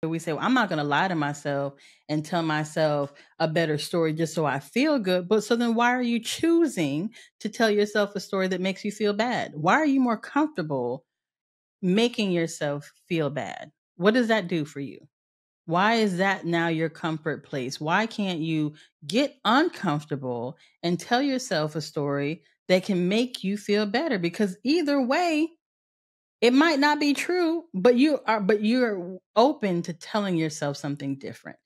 We say, well, I'm not going to lie to myself and tell myself a better story just so I feel good. But so then why are you choosing to tell yourself a story that makes you feel bad? Why are you more comfortable making yourself feel bad? What does that do for you? Why is that now your comfort place? Why can't you get uncomfortable and tell yourself a story that can make you feel better? Because either way, it might not be true, but you're open to telling yourself something different.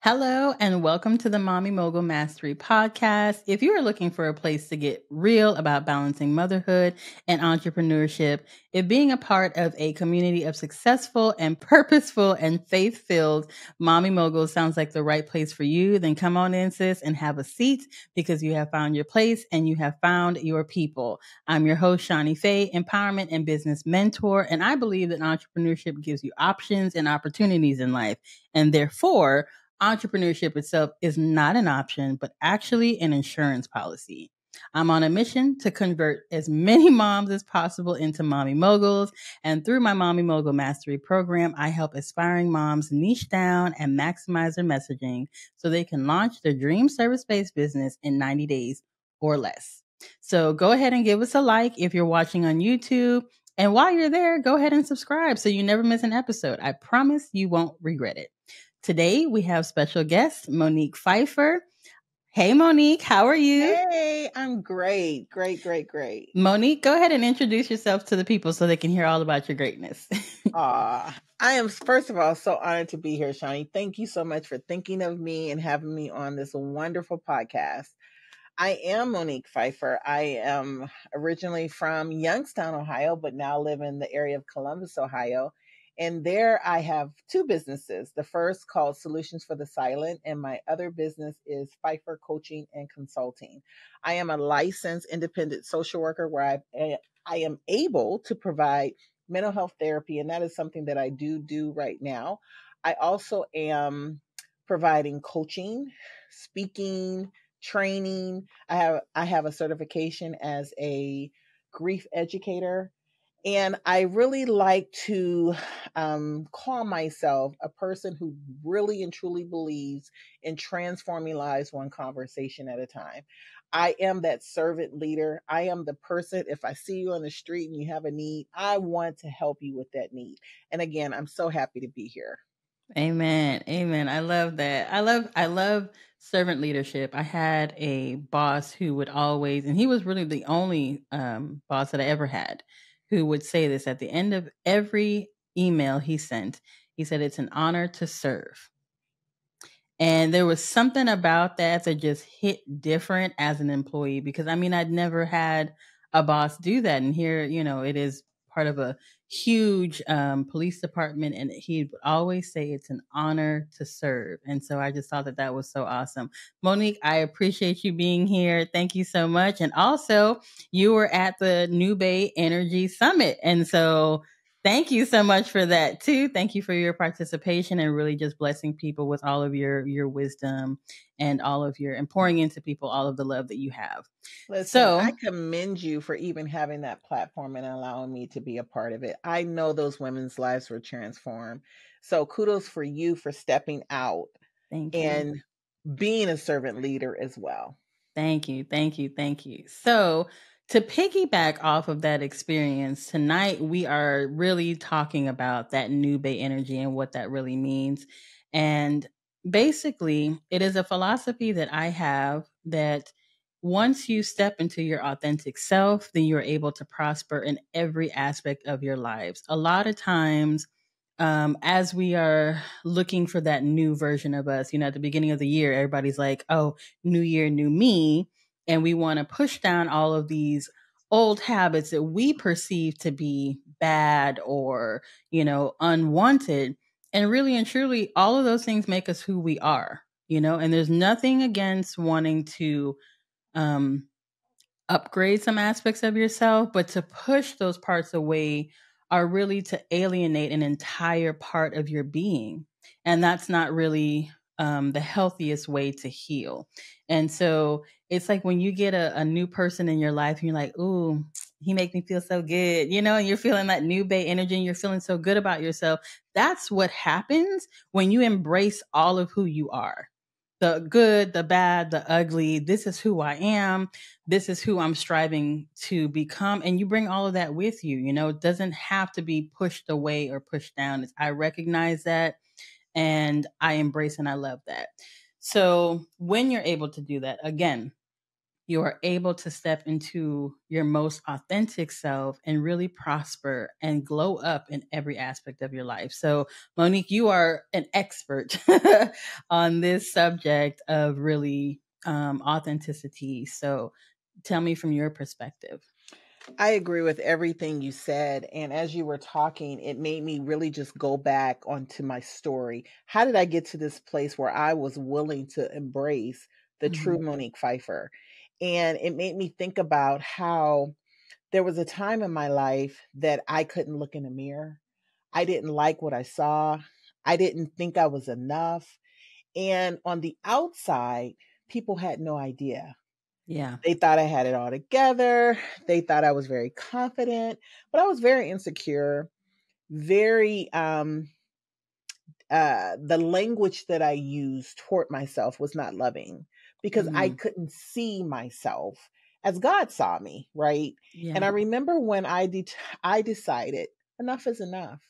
Hello and welcome to the Mommy Mogul Mastery Podcast. If you are looking for a place to get real about balancing motherhood and entrepreneurship, if being a part of a community of successful and purposeful and faith-filled Mommy Moguls sounds like the right place for you, then come on in, sis, and have a seat because you have found your place and you have found your people. I'm your host, ShaniFay, empowerment and business mentor, and I believe that entrepreneurship gives you options and opportunities in life, and therefore, entrepreneurship itself is not an option, but actually an insurance policy. I'm on a mission to convert as many moms as possible into mommy moguls. And through my Mommy Mogul Mastery program, I help aspiring moms niche down and maximize their messaging so they can launch their dream service-based business in 90 days or less. So go ahead and give us a like if you're watching on YouTube. And while you're there, go ahead and subscribe so you never miss an episode. I promise you won't regret it. Today, we have special guest, Monique Phifer. Hey, Monique, how are you? Hey, I'm great. Monique, go ahead and introduce yourself to the people so they can hear all about your greatness. I am, first of all, so honored to be here, Shani. Thank you so much for thinking of me and having me on this wonderful podcast. I am Monique Phifer. I am originally from Youngstown, Ohio, but now live in the area of Columbus, Ohio. And there I have two businesses. The first called Solutions for the Silent, and my other business is Phifer Coaching and Consulting. I am a licensed independent social worker where I am able to provide mental health therapy, and that is something that I do right now. I also am providing coaching, speaking, training. I have a certification as a grief educator. And I really like to call myself a person who really and truly believes in transforming lives one conversation at a time. I am that servant leader. I am the person, if I see you on the street and you have a need, I want to help you with that need. And again, I'm so happy to be here. Amen. Amen. I love that. I love servant leadership. I had a boss who would always, and he was really the only boss that I ever had, who would say this at the end of every email he sent. He said, "It's an honor to serve." And there was something about that that just hit different as an employee because I mean, I'd never had a boss do that. And here, it is part of a huge police department. And he would always say it's an honor to serve. And so I just thought that that was so awesome. Monique, I appreciate you being here. Thank you so much. And also, you were at the new Bae Energy Summit. And so thank you so much for that too. Thank you for your participation and really just blessing people with all of your wisdom and all of your and pouring into people all of the love that you have. Listen, I commend you for even having that platform and allowing me to be a part of it. I know those women's lives were transformed. So kudos for you for stepping out and being a servant leader as well. Thank you. So to piggyback off of that experience, tonight we are really talking about that new Bae energy and what that really means. And basically, it is a philosophy that I have that once you step into your authentic self, then you're able to prosper in every aspect of your lives. A lot of times, as we are looking for that new version of us, at the beginning of the year, everybody's like, oh, new year, new me. And we want to push down all of these old habits that we perceive to be bad or, unwanted. And really and truly, all of those things make us who we are, and there's nothing against wanting to, upgrade some aspects of yourself, but to push those parts away are really to alienate an entire part of your being. And that's not really the healthiest way to heal. And so it's like when you get a new person in your life and you're like, ooh, he makes me feel so good, and you're feeling that new Bae energy and you're feeling so good about yourself. That's what happens when you embrace all of who you are, the good, the bad, the ugly. This is who I am. This is who I'm striving to become. And you bring all of that with you. It doesn't have to be pushed away or pushed down. I recognize that and I embrace and I love that. So when you're able to do that, again, you are able to step into your most authentic self and really prosper and glow up in every aspect of your life. So, Monique, you are an expert on this subject of really authenticity. So, tell me from your perspective. I agree with everything you said. And as you were talking, it made me really just go back onto my story. How did I get to this place where I was willing to embrace the true Mm-hmm. Monique Phifer? And it made me think about how there was a time in my life that I couldn't look in a mirror. I didn't like what I saw. I didn't think I was enough. And on the outside, people had no idea. Yeah. They thought I had it all together. They thought I was very confident, but I was very insecure, very the language that I used toward myself was not loving because I Mm-hmm. couldn't see myself as God saw me, right? And Yeah. I remember when I decided enough is enough.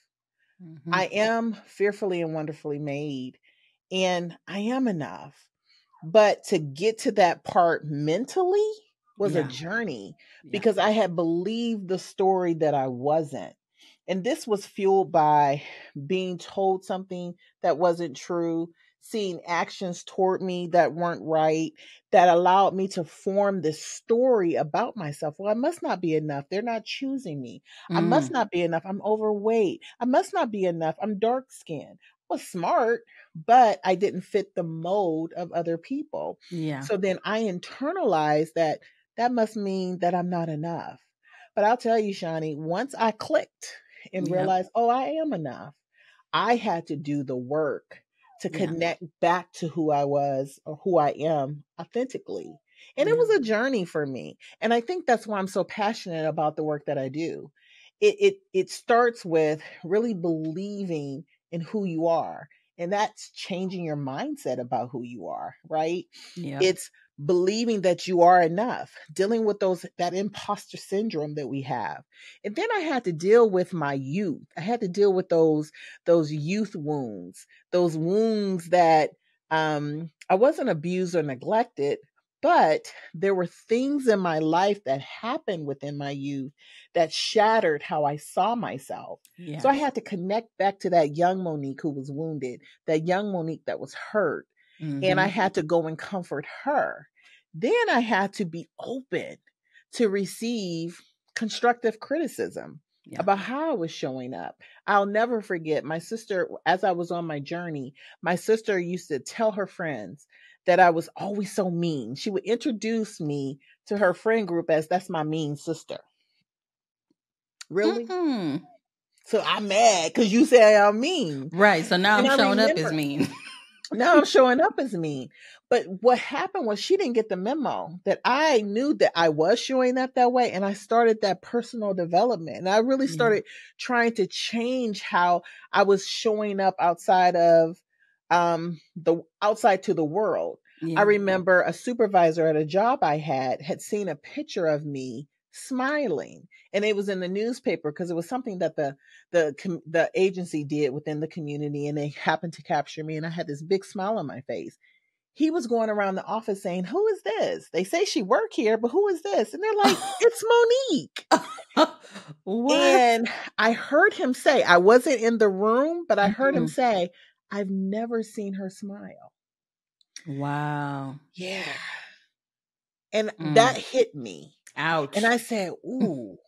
Mm-hmm. I am fearfully and wonderfully made, and I am enough. But to get to that part mentally was a Yeah. journey Yeah. because I had believed the story that I wasn't. And this was fueled by being told something that wasn't true, seeing actions toward me that weren't right, that allowed me to form this story about myself. Well, I must not be enough. They're not choosing me. I must Mm. not be enough. I'm overweight. I must not be enough. I'm dark skinned. I was smart, but I didn't fit the mold of other people. Yeah. So then I internalized that that must mean that I'm not enough. But I'll tell you, Shani, once I clicked and Yep. realized, oh, I am enough, I had to do the work to Yeah. connect back to who I was or who I am authentically. And it Yeah. was a journey for me. And I think that's why I'm so passionate about the work that I do. It starts with really believing in who you are. And that's changing your mindset about who you are, right? Yep. It's believing that you are enough, dealing with that imposter syndrome that we have. And then I had to deal with my youth. I had to deal with those youth wounds, those wounds that I wasn't abused or neglected, but there were things in my life that happened within my youth that shattered how I saw myself. So I Yes. had to connect back to that young Monique who was wounded, that young Monique that was hurt, and I Mm-hmm. had to go and comfort her. Then I had to be open to receive constructive criticism Yeah. about how I was showing up. I'll never forget my sister, as I was on my journey, my sister used to tell her friends that I was always so mean. She would introduce me to her friend group as that's my mean sister. Really? Mm-mm. So I'm mad because you say I'm mean. Right. So now And I'm I showing up as remember mean. now I'm showing up as mean. But what happened was she didn't get the memo that I knew that I was showing up that way. And I started that personal development. And I really Yeah. started trying to change how I was showing up the outside to the world. I Yeah. remember a supervisor at a job I had seen a picture of me smiling, and it was in the newspaper because it was something that the agency did within the community, and they happened to capture me, and I had this big smile on my face. He was going around the office saying, "Who is this? They say she work here, but who is this?" And they're like, "It's Monique." What? And I heard him say, I wasn't in the room, but I heard him Mhm. say, "I've never seen her smile." Wow. Yeah. And that Mm. hit me. And Ouch. I said, "Ooh."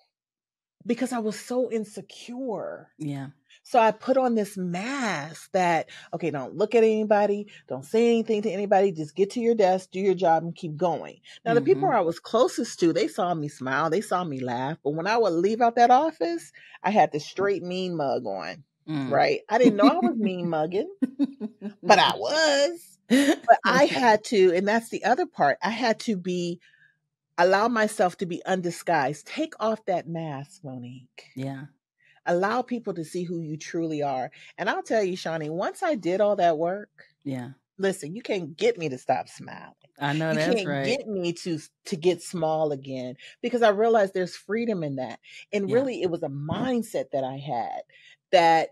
because I was so insecure. Yeah. So I put on this mask that, okay, don't look at anybody, don't say anything to anybody, just get to your desk, do your job, and keep going. Now, the people Mm-hmm. I was closest to, they saw me smile, they saw me laugh. But when I would leave out that office, I had the straight mean mug on, Mm. right? I didn't know I was mean mugging, but I was. But I had to, and that's the other part, I had to allow myself to be undisguised. Take off that mask, Monique. Yeah. Allow people to see who you truly are. And I'll tell you, Shani, once I did all that work, Yeah. listen, you can't get me to stop smiling. I know You that's can't right. get me to get small again, because I realized there's freedom in that. And Yeah. really, it was a mindset that I had that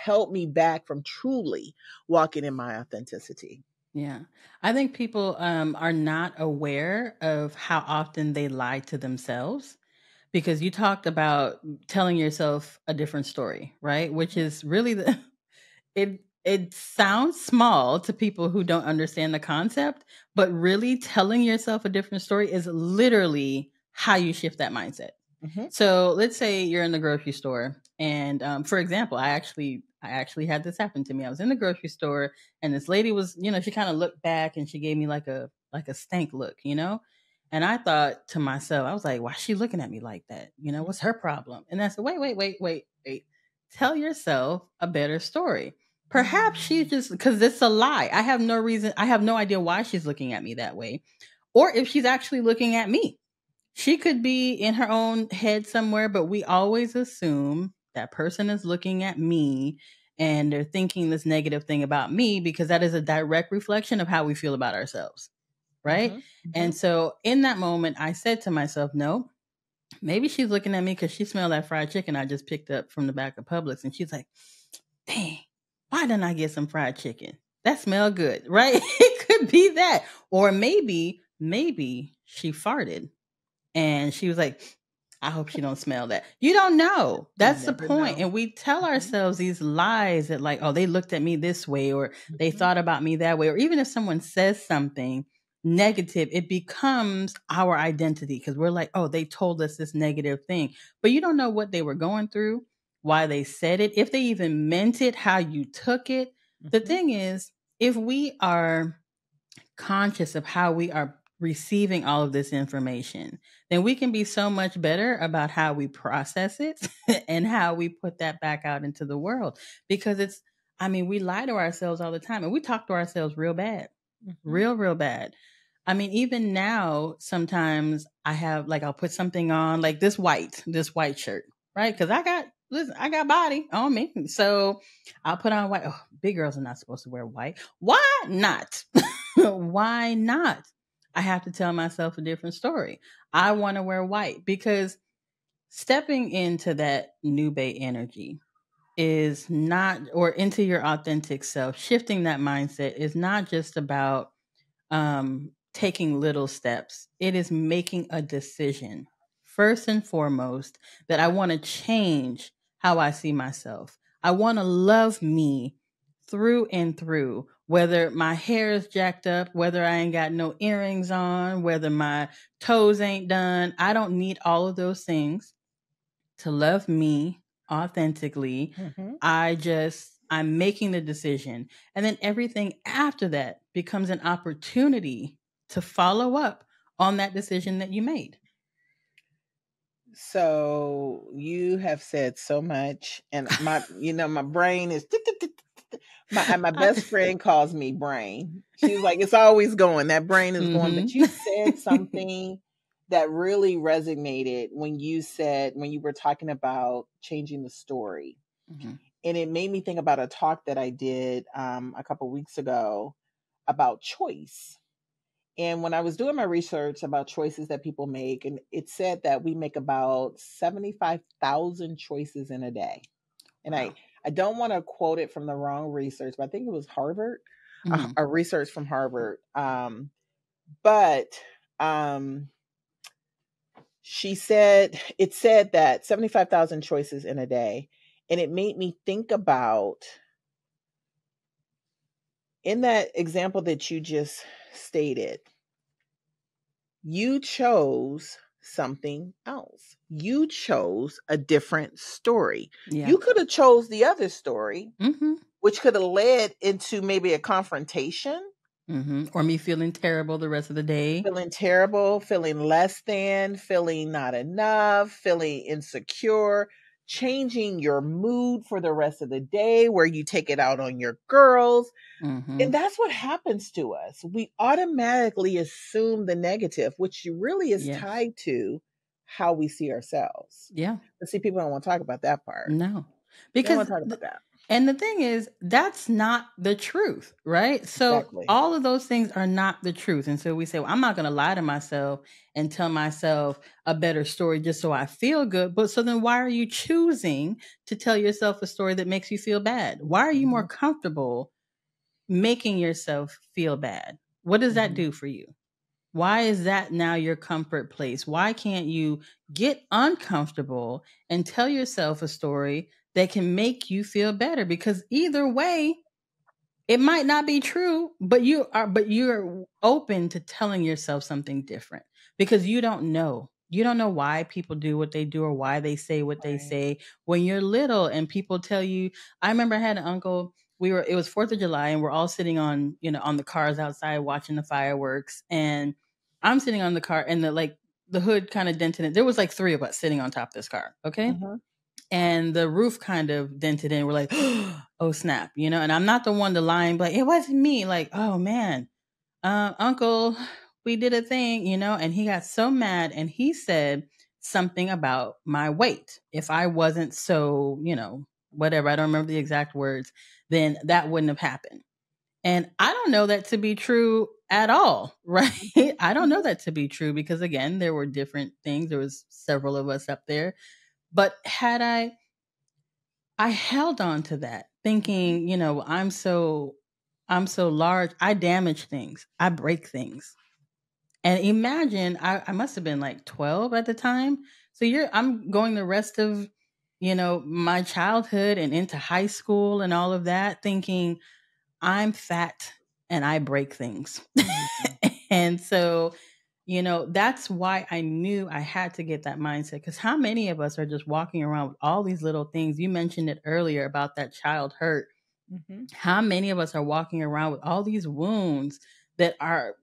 held me back from truly walking in my authenticity. Yeah. I think people are not aware of how often they lie to themselves, because you talked about telling yourself a different story, right? Which is really the it sounds small to people who don't understand the concept, but really telling yourself a different story is literally how you shift that mindset. Mm-hmm. So let's say you're in the grocery store, and for example, I actually had this happen to me. I was in the grocery store, and this lady was, she kind of looked back and she gave me like a stank look. And I thought to myself, I was like, why is she looking at me like that? What's her problem? And I said, wait. Tell yourself a better story. Perhaps she's just, because it's a lie. I have no idea why she's looking at me that way. Or if she's actually looking at me. She could be in her own head somewhere, but we always assume that person is looking at me and they're thinking this negative thing about me, because that is a direct reflection of how we feel about ourselves. Right. Mm-hmm. Mm-hmm. And so in that moment, I said to myself, no, maybe she's looking at me because she smelled that fried chicken I just picked up from the back of Publix. And she's like, dang, why didn't I get some fried chicken? That smelled good, right? It could be that. Or maybe she farted and she was like, I hope she don't smell that. You don't know. You That's the never point. know. And we tell Mm-hmm. ourselves these lies that, like, oh, they looked at me this way, or they Mm-hmm. thought about me that way. Or even if someone says something negative, it becomes our identity, because we're like, oh, they told us this negative thing. But you don't know what they were going through, why they said it, if they even meant it, how you took it. The Mm-hmm. thing is, if we are conscious of how we are receiving all of this information, then we can be so much better about how we process it and how we put that back out into the world. Because we lie to ourselves all the time, and we talk to ourselves real bad, Mm-hmm. real bad. Even now, sometimes I'll put something on, like this white shirt, right? Because I got body on me. So I'll put on white. Oh, big girls are not supposed to wear white. Why not? Why not? I have to tell myself a different story. I want to wear white, because stepping into that new Bae energy is not, or into your authentic self, shifting that mindset is not just about taking little steps. It is making a decision, first and foremost, that I want to change how I see myself. I want to love me through and through, whether my hair is jacked up, whether I ain't got no earrings on, whether my toes ain't done. I don't need all of those things to love me authentically. Mm-hmm. I'm making the decision. And then everything after that becomes an opportunity to follow up on that decision that you made. So you have said so much, and my brain is my I, best friend calls me brain. She's like, it's always going. That brain is going. But mm-hmm. you said something that really resonated when you were talking about changing the story, Mm-hmm. and it made me think about a talk that I did a couple weeks ago about choice. And when I was doing my research about choices that people make, and it said that we make about 75,000 choices in a day. And Wow. I don't want to quote it from the wrong research, but I think it was Harvard, Mm-hmm. a research from Harvard. But it said that 75,000 choices in a day. And it made me think about, in that example that you just stated, you chose something else. You chose a different story. Yeah. You could have chose the other story, Mm-hmm. which could have led into maybe a confrontation, Mm-hmm. Or me feeling terrible the rest of the day. feeling terrible, feeling less than, feeling not enough, feeling insecure, changing your mood for the rest of the day where you take it out on your girls. Mm-hmm. And that's what happens to us. We automatically assume the negative, which really is Yes. tied to how we see ourselves. Yeah. But see, people don't want to talk about that part. No. They don't Because want to talk about that. and the thing is, that's not the truth, right? So Exactly. all of those things are not the truth. And so we say, well, I'm not going to lie to myself and tell myself a better story just so I feel good. But so then why are you choosing to tell yourself a story that makes you feel bad? Why are you more Hmm. comfortable making yourself feel bad? What does that Hmm. do for you? Why is that now your comfort place? Why can't you get uncomfortable and tell yourself a story that can make you feel better? Because either way, it might not be true, but you're open to telling yourself something different because you don't know. You don't know why people do what they do or why they say what they Right. say when you're little and people tell you. I remember I had an uncle, it was 4th of July and we're all sitting on, on the cars outside watching the fireworks, and I'm sitting on the car and the hood kind of dented it. There was like 3 of us sitting on top of this car, okay? Hmm. And the roof kind of dented in. We're like, oh snap, and I'm not the one to lie and be like, it wasn't me. Like, oh man, uncle, we did a thing, and he got so mad and he said something about my weight. If I wasn't so, whatever, I don't remember the exact words, then that wouldn't have happened. And I don't know that to be true at all, right? Hmm. I don't know Hmm. that to be true because again, there were different things. There was several of us up there. But had I held on to that thinking, I'm so large. I damage things. I break things. And imagine I must have been like 12 at the time. So I'm going the rest of, my childhood and into high school and all of that thinking I'm fat and I break things. Hmm. And so, that's why I knew I had to get that mindset. Because how many of us are just walking around with all these little things? You mentioned it earlier about that child hurt. Hmm. How many of us are walking around with all these wounds that are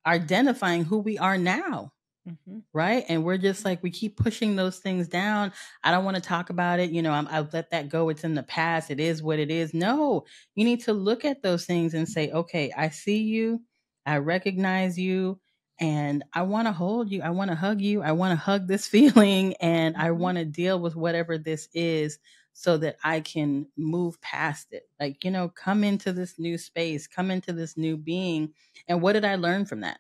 identifying who we are now? Hmm. Right. And we're just like, we keep pushing those things down. I don't want to talk about it. I've let that go. It's in the past. It is what it is. No, you need to look at those things and say, okay, I see you. I recognize you. And I want to hold you. I want to hug you. I want to hug this feeling. And I Hmm. want to deal with whatever this is so that I can move past it. Like, come into this new space, come into this new being. And what did I learn from that?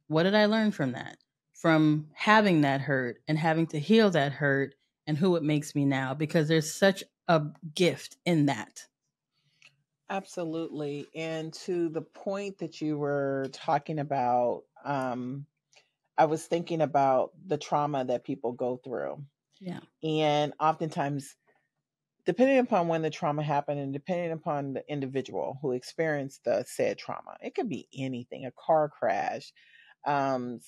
What did I learn from that? From having that hurt and having to heal that hurt and who it makes me now, because there's such a gift in that. Absolutely. And to the point that you were talking about, I was thinking about the trauma that people go through. Yeah. And oftentimes, depending upon when the trauma happened and depending upon the individual who experienced the said trauma, it could be anything, a car crash, an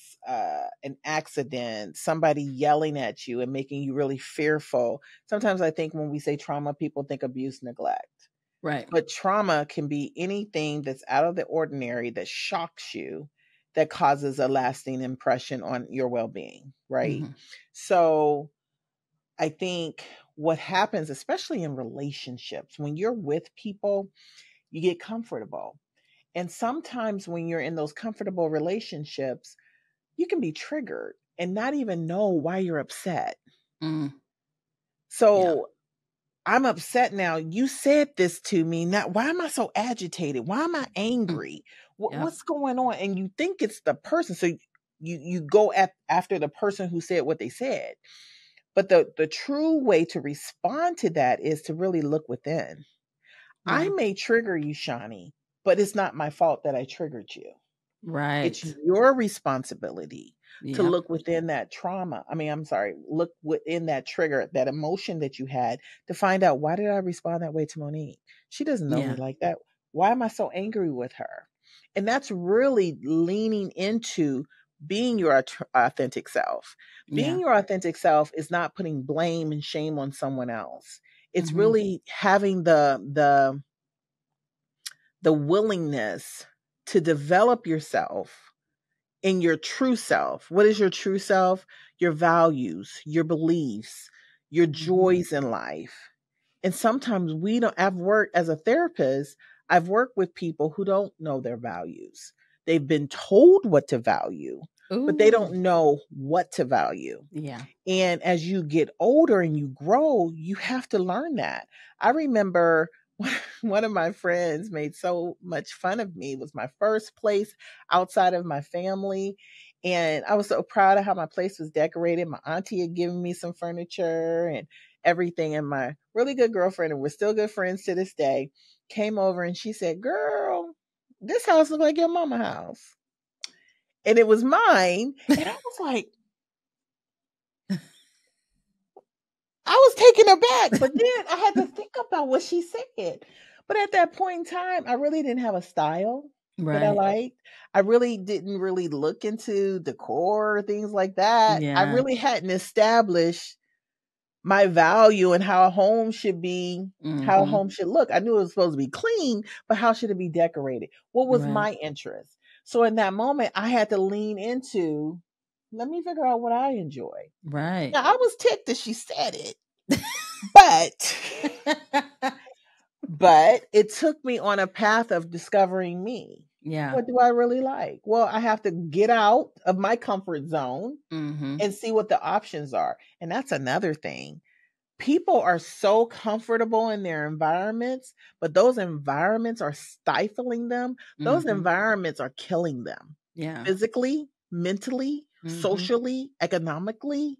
accident, somebody yelling at you and making you really fearful. Sometimes I think when we say trauma, people think abuse, neglect. Right. But trauma can be anything that's out of the ordinary that shocks you, that causes a lasting impression on your well being, right? Hmm. So I think what happens, especially in relationships, when you're with people, you get comfortable. And sometimes when you're in those comfortable relationships, you can be triggered and not even know why you're upset. Mm. Yeah. So I'm upset now. You said this to me. Now, why am I so agitated? Why am I Mm. angry? Yep. What's going on? And you think it's the person. So you go after the person who said what they said. But the true way to respond to that is to really look within. I Yeah. may trigger you, Shani, but it's not my fault that I triggered you. It's Right. your responsibility to Yep. look within that trauma. I mean, I'm sorry, look within that trigger, that emotion that you had to find out, why did I respond that way to Monique? She doesn't know me Yeah. like that. Why am I so angry with her? And that's really leaning into being your authentic self. Yeah. Being your authentic self is not putting blame and shame on someone else. It's Mm-hmm. really having the willingness to develop yourself in your true self. What is your true self? Your values, your beliefs, your Mm-hmm. joys in life. And sometimes we don't, I've worked as a therapist, I've worked with people who don't know their values. They've been told what to value, but they Ooh. don't know what to value. Yeah. And as you get older and you grow, you have to learn that. I remember one of my friends made so much fun of me. It was my first place outside of my family. And I was so proud of how my place was decorated. My auntie had given me some furniture and everything. And my really good girlfriend, and we're still good friends to this day, came over and she said, "Girl, this house looks like your mama house." And it was mine. And I was like, I was taken aback, but then I had to think about what she said. But at that point in time, I really didn't have a style that I Right. liked. I really didn't really look into decor or things like that. I Yeah. really hadn't established my value and how a home should be, how a Mm-hmm. home should look. I knew it was supposed to be clean, but how should it be decorated? What was Right. my interest? So in that moment, I had to lean into, let me figure out what I enjoy. Right. Now, I was ticked that she said it, but it took me on a path of discovering me. Yeah. What do I really like? Well, I have to get out of my comfort zone Mm-hmm. and see what the options are. And that's another thing. People are so comfortable in their environments, but those environments are stifling them. Those Mm-hmm. environments are killing them Yeah. physically, mentally, Mm-hmm. socially, economically.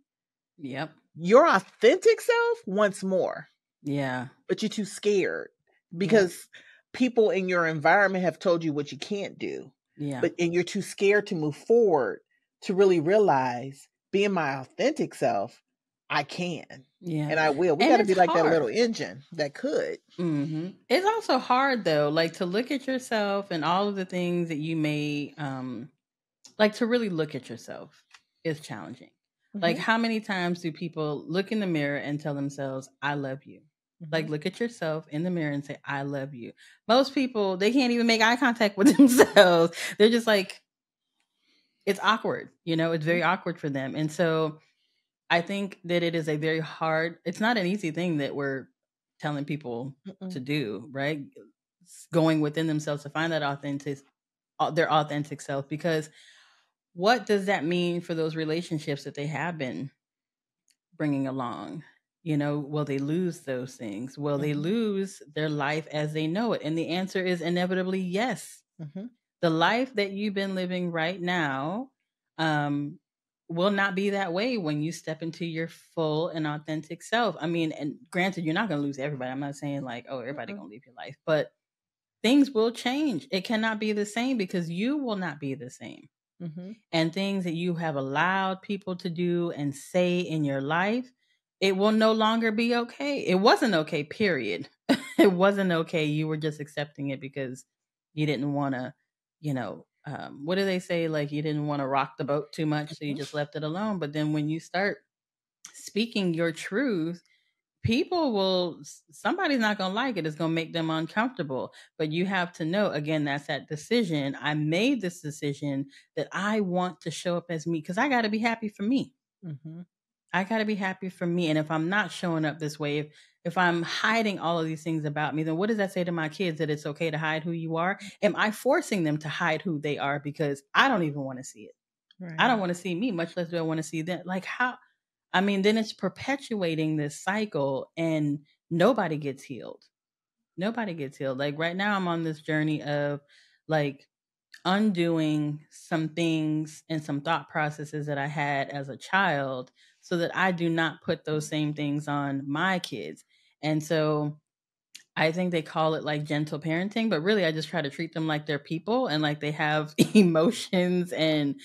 Yep. Your authentic self wants more, Yeah. but you're too scared Yep. because people in your environment have told you what you can't do. Yeah. But and you're too scared to move forward to really realize being my authentic self, I can. Yeah. And I will. We And got to it's be like that hard. little engine that could. Mm-hmm. It's also hard though, like to look at yourself and all of the things that you may like to really look at yourself is challenging. Like Hmm. how many times do people look in the mirror and tell themselves, I love you? Hmm. Like look at yourself in the mirror and say, I love you. Most people, they can't even make eye contact with themselves. They're just like, it's awkward, it's very awkward for them. And so I think that it is a very hard, it's not an easy thing that we're telling people to Mm-mm. do, right? Going within themselves to find that their authentic self, because what does that mean for those relationships that they have been bringing along? Will they lose those things? Will they Hmm. lose their life as they know it? And the answer is inevitably yes. Hmm. The life that you've been living right now um, will not be that way when you step into your full and authentic self. I mean, and granted, you're not going to lose everybody. I'm not saying like, oh, everybody Mm-mm. going to leave your life, but things will change. It cannot be the same because you will not be the same. Hmm. And things that you have allowed people to do and say in your life, it will no longer be okay. It wasn't okay, period. It wasn't okay. You were just accepting it because you didn't want to, what do they say? Like you didn't want to rock the boat too much. So you just left it alone. But then when you start speaking your truth, people will, somebody's not going to like it. It's going to make them uncomfortable. But you have to know, again, that's that decision. I made this decision that I want to show up as me because I got to be happy for me. Hmm. I got to be happy for me. And if I'm not showing up this way, if I'm hiding all of these things about me, then what does that say to my kids, that it's okay to hide who you are? Am I forcing them to hide who they are because I don't even want to see it? I don't Right. want to see me, much less do I want to see them. Like how, I mean, then it's perpetuating this cycle and nobody gets healed. Nobody gets healed. Like right now, I'm on this journey of like undoing some things and some thought processes that I had as a child so that I do not put those same things on my kids. And so I think they call it like gentle parenting, but really I just try to treat them like they're people and like they have emotions and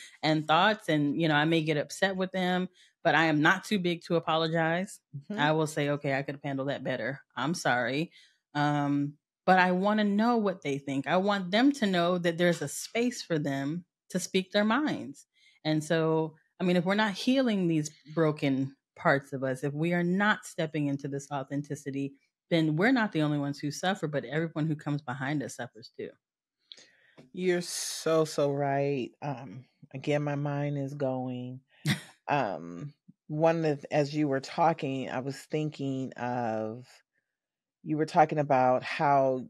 thoughts, and I may get upset with them, but I am not too big to apologize. Hmm. I will say, okay, I could have handled that better. I'm sorry. Um but I want to know what they think. I want them to know that there's a space for them to speak their minds. And so, I mean, if we're not healing these broken parts of us, if we are not stepping into this authenticity, then we're not the only ones who suffer, but everyone who comes behind us suffers too. You're so right. Again, my mind is going. Um, one of as you were talking, I was thinking of you were talking about how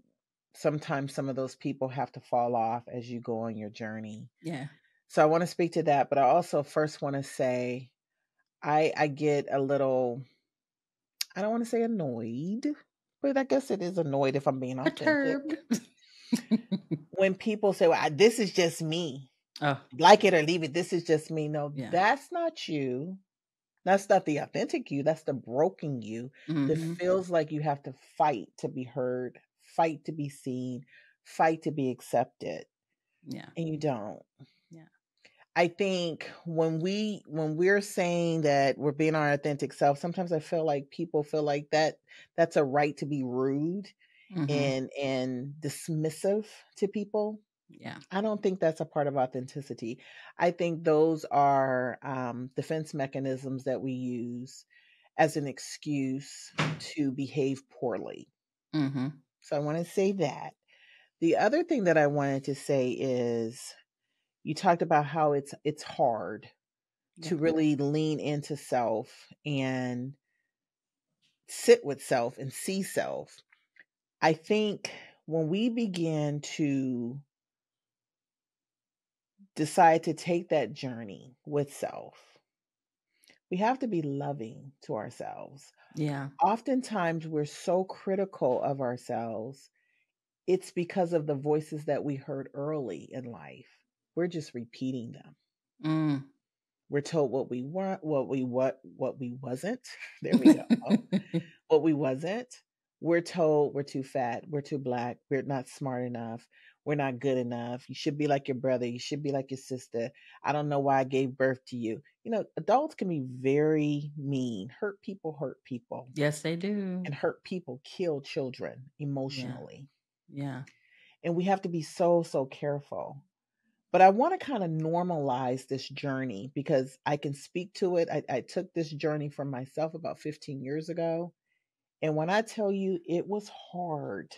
sometimes some of those people have to fall off as you go on your journey. Yeah. So I want to speak to that, but I also first want to say I get a little, I don't want to say annoyed, but I guess it is annoyed if I'm being authentic. Perturbed. When people say, well, this is just me, Oh, like it or leave it, this is just me. No, yeah. that's not you. That's not the authentic you. That's the broken you that Mm-hmm. feels like you have to fight to be heard, fight to be seen, fight to be accepted. Yeah. And you don't. Yeah. I think when we're saying that we're being our authentic self, sometimes I feel like people feel like that's a right to be rude Mm-hmm. and dismissive to people. Yeah. I don't think that's a part of authenticity. I think those are defense mechanisms that we use as an excuse to behave poorly. Mm-hmm. So I want to say that. The other thing that I wanted to say is you talked about how it's hard Yeah. to really lean into self and sit with self and see self. I think when we begin to decide to take that journey with self, we have to be loving to ourselves. Yeah. Oftentimes, we're so critical of ourselves. It's because of the voices that we heard early in life. We're just repeating them. Mm. We're told what we want, what we wasn't. There we go. What we wasn't. We're told we're too fat, we're too black, we're not smart enough, we're not good enough. You should be like your brother, you should be like your sister. I don't know why I gave birth to you. You know, adults can be very mean. Hurt people. Yes, they do. And hurt people kill children Yeah. emotionally. Yeah. And we have to be so careful. But I want to kind of normalize this journey because I can speak to it. I took this journey for myself about 15 years ago. And when I tell you it was hard,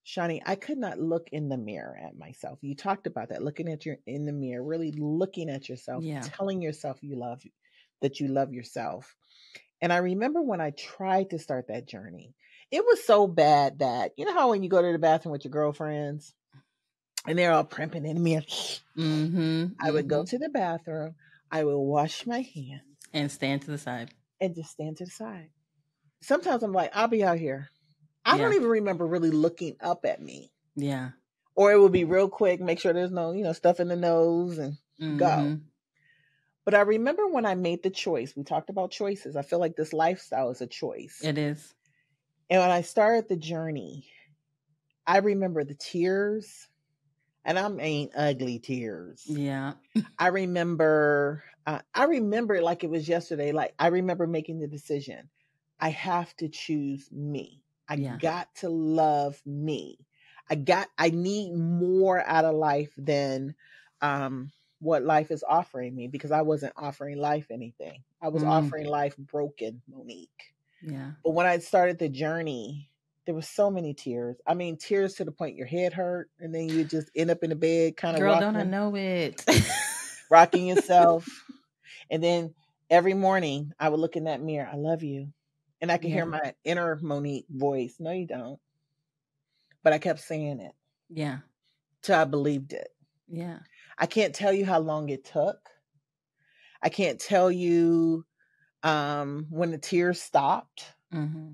Shani, I could not look in the mirror at myself. You talked about that, looking at your in the mirror, really looking at yourself, Yeah. telling yourself you love yourself. And I remember when I tried to start that journey, it was so bad that you know how when you go to the bathroom with your girlfriends and they're all primping in the mirror. Mm-hmm. I would go Mm-hmm. to the bathroom, I would wash my hands And stand to the side. and just stand to the side. Sometimes I'm like, I'll be out here. I Yeah. don't even remember really looking up at me. Yeah. Or it would be real quick, make sure there's no, stuff in the nose and go. Mm-hmm. But I remember when I made the choice, we talked about choices. I feel like this lifestyle is a choice. It is. And when I started the journey, I remember the tears, and I mean ugly tears. Yeah. I remember it like it was yesterday. Like I remember making the decision. I have to choose me. I Yeah. got to love me. I need more out of life than what life is offering me because I wasn't offering life anything. I was offering life broken, Monique. Yeah. But when I started the journey, there were so many tears. I mean, tears to the point your head hurt, and then you just end up in the bed, kind of Girl, don't I know it? rocking yourself. And then every morning, I would look in that mirror. I love you, and I could hear Yeah. my inner Monique voice. No, you don't. But I kept saying it Yeah. till I believed it. Yeah. I can't tell you how long it took. I can't tell you when the tears stopped, Mm-hmm.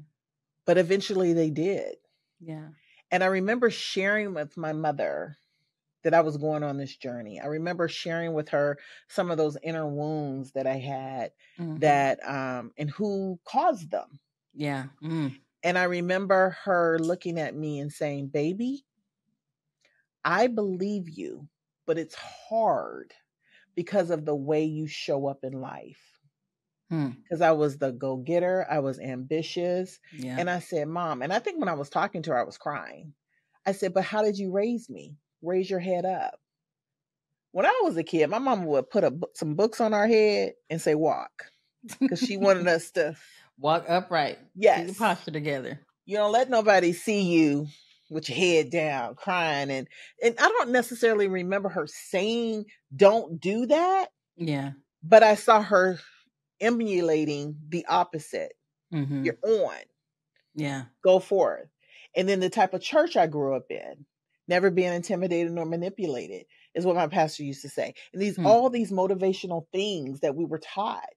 but eventually they did. Yeah. And I remember sharing with my mother that I was going on this journey. I remember sharing with her some of those inner wounds that I had Mm-hmm. that and who caused them. Yeah. Mm. And I remember her looking at me and saying, "Baby, I believe you, but it's hard because of the way you show up in life." Mm. Because I was the go getter, I was ambitious. Yeah. And I said, "Mom," and I think when I was talking to her, I was crying. I said, "But how did you raise me? Raise your head up. When I was a kid, my mama would put some books on our head and say walk, because she wanted us to walk upright. Yes. Keep your posture together. You don't let nobody see you with your head down, crying. And I don't necessarily remember her saying, don't do that. Yeah. But I saw her emulating the opposite. Mm-hmm. You're on. Yeah. Go forth. And then the type of church I grew up in, never being intimidated nor manipulated, is what my pastor used to say. And all these motivational things that we were taught.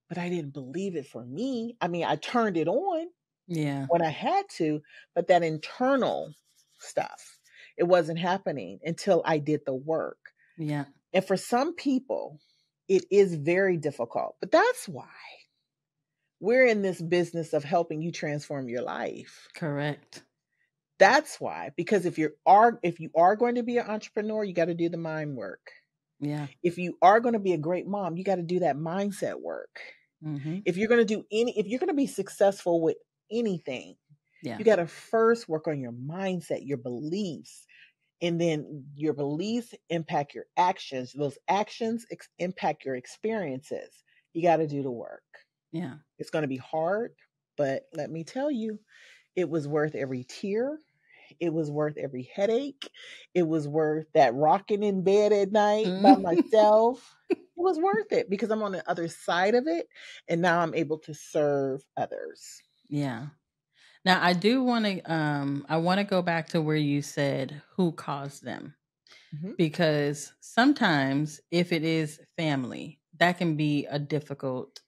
But I didn't believe it for me. I mean, I turned it on. Yeah. When I had to, but that internal stuff, it wasn't happening until I did the work. Yeah. And for some people, it is very difficult, but that's why we're in this business of helping you transform your life. Correct. That's why, because if you are going to be an entrepreneur, you got to do the mind work. Yeah. If you are going to be a great mom, you got to do that mindset work. Mm-hmm. If you're going to be successful with anything, you got to first work on your mindset, your beliefs, and then your beliefs impact your actions. Those actions impact your experiences. You got to do the work. Yeah. It's going to be hard, but let me tell you, it was worth every tear. It was worth every headache. It was worth that rocking in bed at night by myself. It was worth it because I'm on the other side of it. And now I'm able to serve others. Yeah. Now I do want to I want to go back to where you said who caused them. Mm-hmm. Because sometimes if it is family, that can be a difficult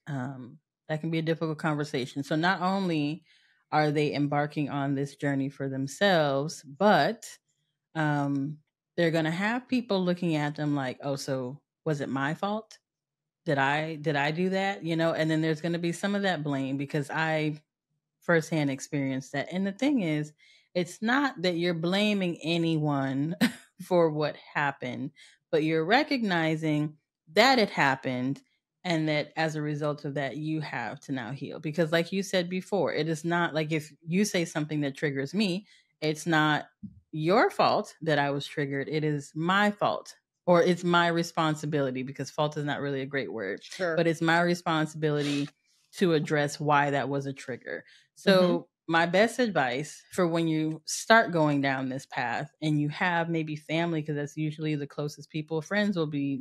conversation. So not only are they embarking on this journey for themselves, but they're going to have people looking at them like, "Oh, so was it my fault? Did I do that?" And then there's going to be some of that blame because I firsthand experienced that. And the thing is, it's not that you're blaming anyone for what happened, but you're recognizing that it happened and that as a result of that, you have to now heal. Because like you said before, it is not like if you say something that triggers me, it's not your fault that I was triggered. It is my fault, or it's my responsibility, because fault is not really a great word, Sure. But it's my responsibility to address why that was a trigger. So my best advice for when you start going down this path and you have maybe family, because that's usually the closest people, friends will be,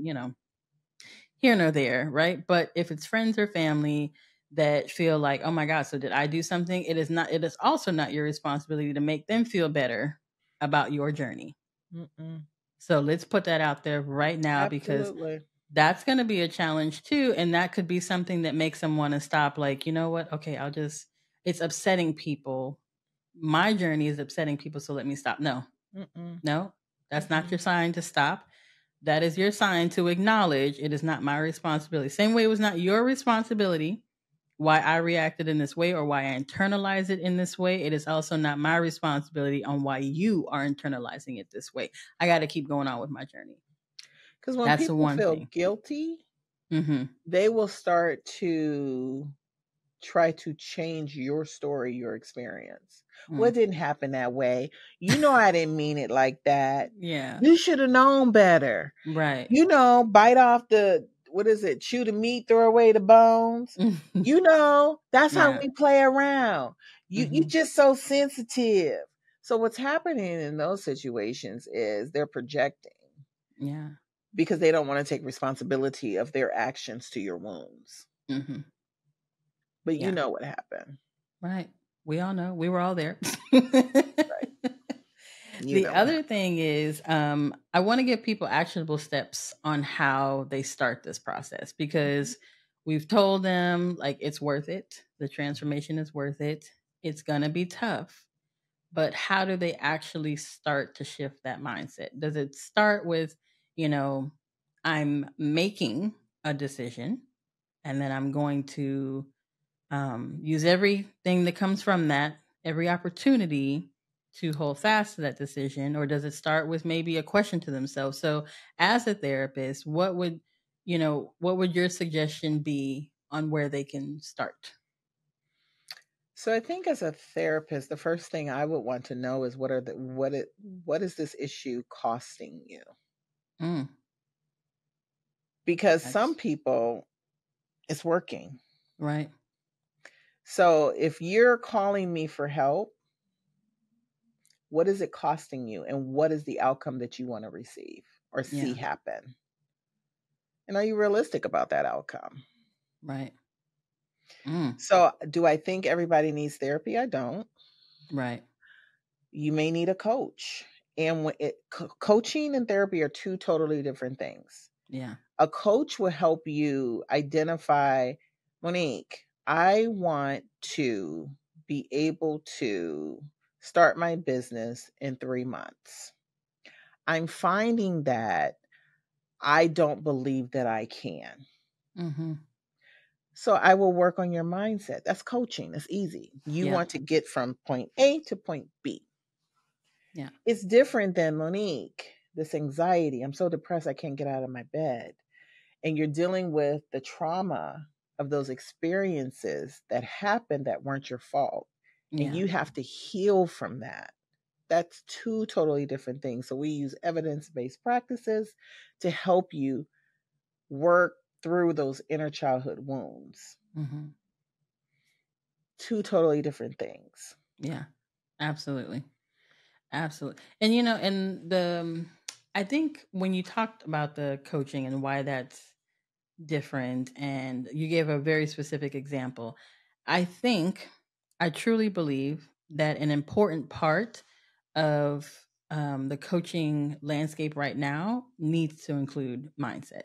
here nor there, right? But if it's friends or family that feel like, oh my God, so did I do something? It is also not your responsibility to make them feel better about your journey. Mm-mm. So let's put that out there right now. Absolutely. Because that's going to be a challenge too. And that could be something that makes them want to stop. Like, you know what? Okay, it's upsetting people. My journey is upsetting people. So let me stop. No, that's not your sign to stop. That is your sign to acknowledge it is not my responsibility. Same way it was not your responsibility why I reacted in this way or why I internalized it in this way. It is also not my responsibility on why you are internalizing it this way. I got to keep going on with my journey. Because when people feel guilty, they will start to try to change your story, your experience. Well, it didn't happen that way. I didn't mean it like that. Yeah. You should have known better. Right. Bite off chew the meat, throw away the bones. That's how we play around. You just so sensitive. So what's happening in those situations is they're projecting. Yeah. Because they don't want to take responsibility of their actions to your wounds. But you know what happened. Right. We all know. We were all there. Right. The other thing is, I want to give people actionable steps on how they start this process, because we've told them like it's worth it. The transformation is worth it. It's going to be tough. But how do they actually start to shift that mindset? Does it start with, I'm making a decision and then I'm going to use everything that comes from that, every opportunity to hold fast to that decision? Or does it start with maybe a question to themselves? So as a therapist, what would your suggestion be on where they can start? So I think as a therapist, the first thing I would want to know is what is this issue costing you? Mm. Because some That's people, it's working. right. So if you're calling me for help, what is it costing you? And what is the outcome that you want to receive or see Yeah. happen? And are you realistic about that outcome? Right. Mm. So, do I think everybody needs therapy? I don't. Right. You may need a coach. And coaching and therapy are two totally different things. Yeah. A coach will help you identify, Monique, I want to be able to start my business in 3 months. I'm finding that I don't believe that I can. Mm-hmm. So I will work on your mindset. That's coaching. It's easy. You Yeah. want to get from point A to point B. Yeah. It's different than Monique, this anxiety. I'm so depressed I can't get out of my bed. And you're dealing with the trauma of those experiences that happened that weren't your fault. And Yeah. you have to heal from that. That's two totally different things. So we use evidence based practices to help you work through those inner childhood wounds. Mm-hmm. Two totally different things. Yeah. Absolutely. Absolutely. And and I think when you talked about the coaching and why that's different, and you gave a very specific example, I truly believe that an important part of the coaching landscape right now needs to include mindset.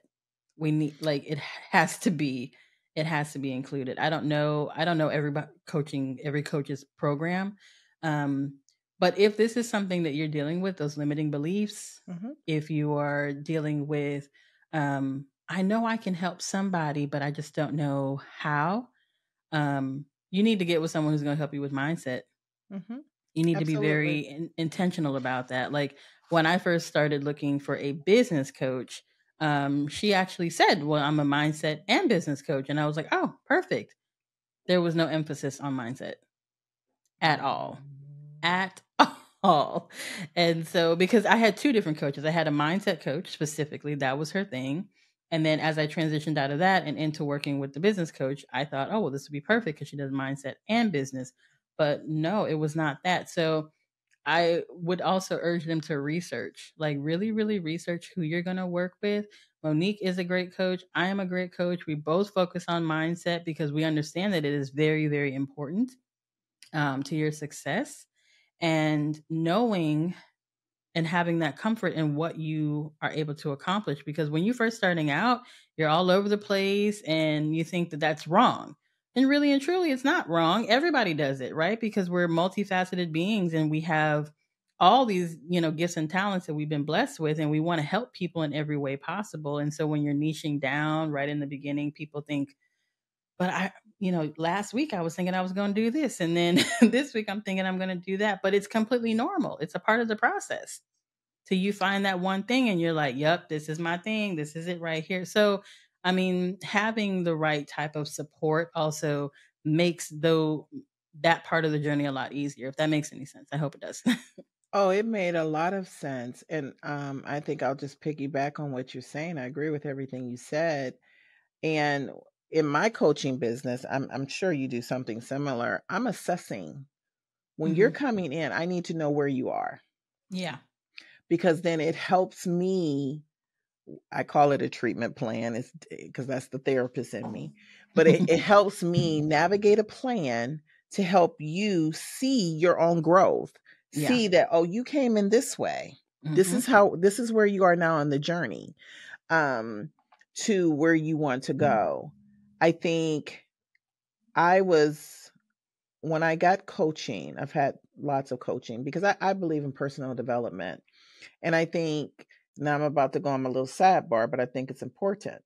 We need, like, it has to be included. I don't know every coach's program, um but if this is something that you're dealing with, those limiting beliefs, Mm-hmm. if you are dealing with, I know I can help somebody but I just don't know how, you need to get with someone who's going to help you with mindset. Mm-hmm. You need to be very Absolutely. intentional about that. Like, when I first started looking for a business coach, she actually said, "Well, I'm a mindset and business coach," and I was like, "Oh, perfect." There was no emphasis on mindset at all, at all. And so, because I had two different coaches, I had a mindset coach specifically, that was her thing. And then as I transitioned out of that and into working with the business coach, I thought, oh, well, this would be perfect because she does mindset and business. But no, it was not that. So I would also urge them to research, like, really, really research who you're going to work with. Monique is a great coach. I am a great coach. We both focus on mindset because we understand that it is very, very important, to your success. And knowing and having that comfort in what you are able to accomplish. Because when you're first starting out, you're all over the place and you think that that's wrong. And really and truly, it's not wrong. Everybody does it, right? Because we're multifaceted beings and we have all these, gifts and talents that we've been blessed with, and we want to help people in every way possible. And so when you're niching down right in the beginning, people think, but last week I was thinking I was going to do this. And then this week I'm thinking I'm going to do that. But it's completely normal. It's a part of the process. Till you find that one thing and you're like, yep, this is my thing. This is it right here. So, I mean, having the right type of support also makes that part of the journey a lot easier, if that makes any sense. I hope it does. Oh, it made a lot of sense. And I think I'll just piggyback on what you're saying. I agree with everything you said. And in my coaching business, I'm sure you do something similar. I'm assessing. When you're Hmm. coming in, I need to know where you are, Yeah. because then it helps me. I call it a treatment plan. It's because that's the therapist in me. But it helps me navigate a plan to help you see your own growth. Yeah. See that, oh, you came in this way. Hmm. This is where you are now on the journey, um, to where you want to go. I think I was, when I got coaching, I've had lots of coaching because I believe in personal development. And I think, now I'm about to go on my little sidebar, but I think it's important.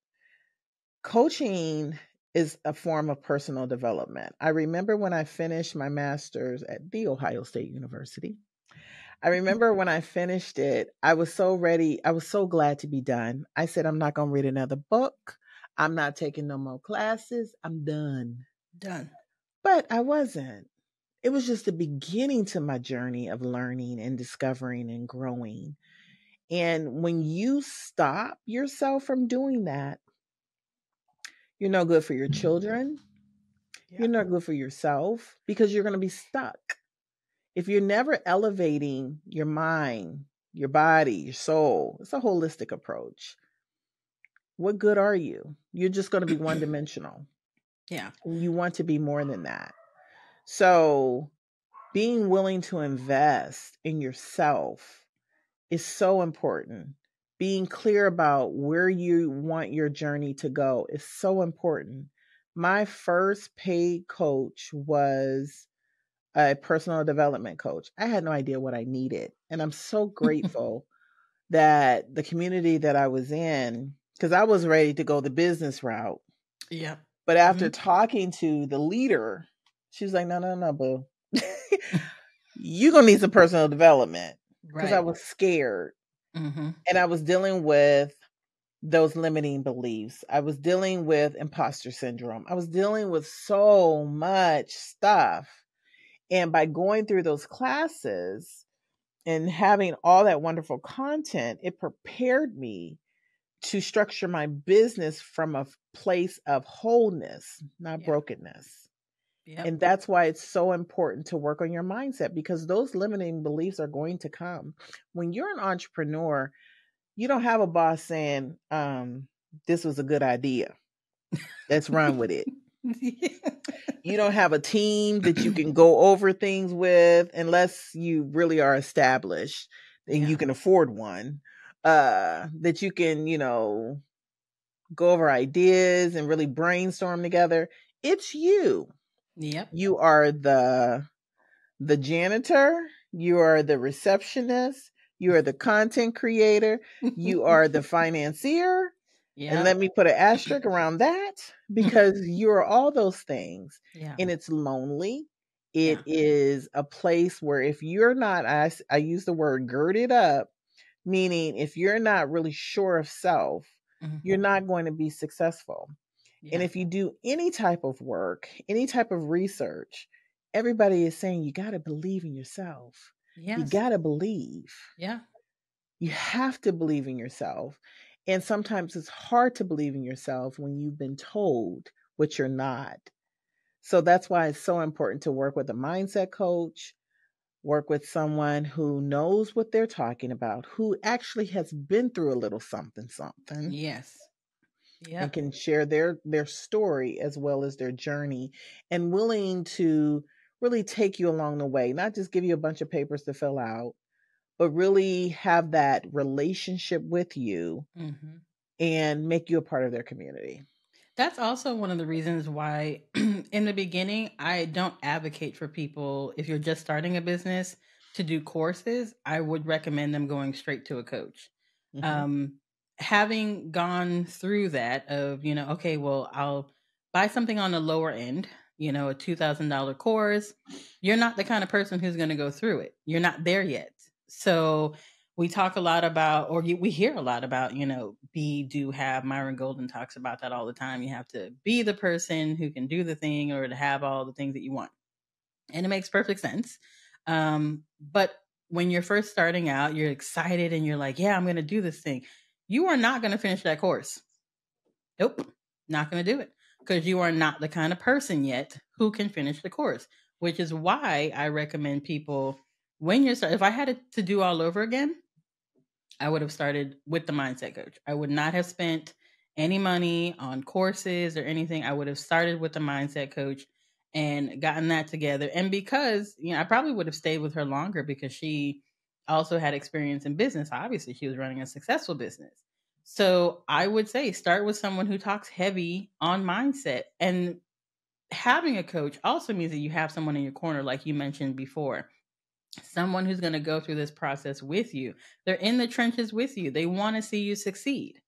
Coaching is a form of personal development. I remember when I finished my master's at The Ohio State University. I remember when I finished it, I was so ready. I was so glad to be done. I said, I'm not going to read another book. I'm not taking no more classes. I'm done. Done. But I wasn't. It was just the beginning to my journey of learning and discovering and growing. And when you stop yourself from doing that, you're no good for your children. You're not good for yourself because you're going to be stuck. If you're never elevating your mind, your body, your soul, it's a holistic approach. What good are you? You're just going to be one dimensional. Yeah. You want to be more than that. So, being willing to invest in yourself is so important. Being clear about where you want your journey to go is so important. My first paid coach was a personal development coach. I had no idea what I needed. And I'm so grateful that the community that I was in, because I was ready to go the business route. Yeah. But after talking to the leader, she was like, no, boo. You're going to need some personal development. Because I was scared. And I was dealing with those limiting beliefs. I was dealing with imposter syndrome. I was dealing with so much stuff. And by going through those classes and having all that wonderful content, it prepared me to structure my business from a place of wholeness, not brokenness. Yep. And that's why it's so important to work on your mindset, because those limiting beliefs are going to come. When you're an entrepreneur, you don't have a boss saying, this was a good idea. Let's run with it. You don't have a team that you can go over things with unless you really are established and you can afford one, that you can, go over ideas and really brainstorm together. It's you. Yep. You are the janitor. You are the receptionist. You are the content creator. You are the financier. Yeah. And let me put an asterisk around that, because you're all those things. Yeah. And it's lonely. It is a place where if you're not, I use the word girded up, meaning if you're not really sure of self, you're not going to be successful. Yeah. And if you do any type of work, any type of research, everybody is saying you got to believe in yourself. Yes. You got to believe. Yeah. You have to believe in yourself. And sometimes it's hard to believe in yourself when you've been told what you're not. So that's why it's so important to work with a mindset coach, work with someone who knows what they're talking about, who actually has been through a little something. Yes. Yep. And can share their story as well as their journey, and willing to really take you along the way, not just give you a bunch of papers to fill out, but really have that relationship with you and make you a part of their community. That's also one of the reasons why in the beginning, I don't advocate for people, if you're just starting a business, to do courses. I would recommend them going straight to a coach. Having gone through that of, okay, well, I'll buy something on the lower end, a $2,000 course. You're not the kind of person who's going to go through it. You're not there yet. So we talk a lot about, or we hear a lot about, be, do, have. Myron Golden talks about that all the time. You have to be the person who can do the thing or to have all the things that you want. And it makes perfect sense. But when you're first starting out, you're excited and you're like, yeah, I'm going to do this thing. You are not going to finish that course. Nope, not going to do it, because you are not the kind of person yet who can finish the course, which is why I recommend people, when you're starting, if I had it to do all over again, I would have started with the mindset coach. I would not have spent any money on courses or anything. I would have started with the mindset coach and gotten that together. And because, I probably would have stayed with her longer, because she also had experience in business. Obviously, she was running a successful business. So I would say start with someone who talks heavy on mindset. And having a coach also means that you have someone in your corner, like you mentioned before. Someone who's going to go through this process with you. They're in the trenches with you. They want to see you succeed.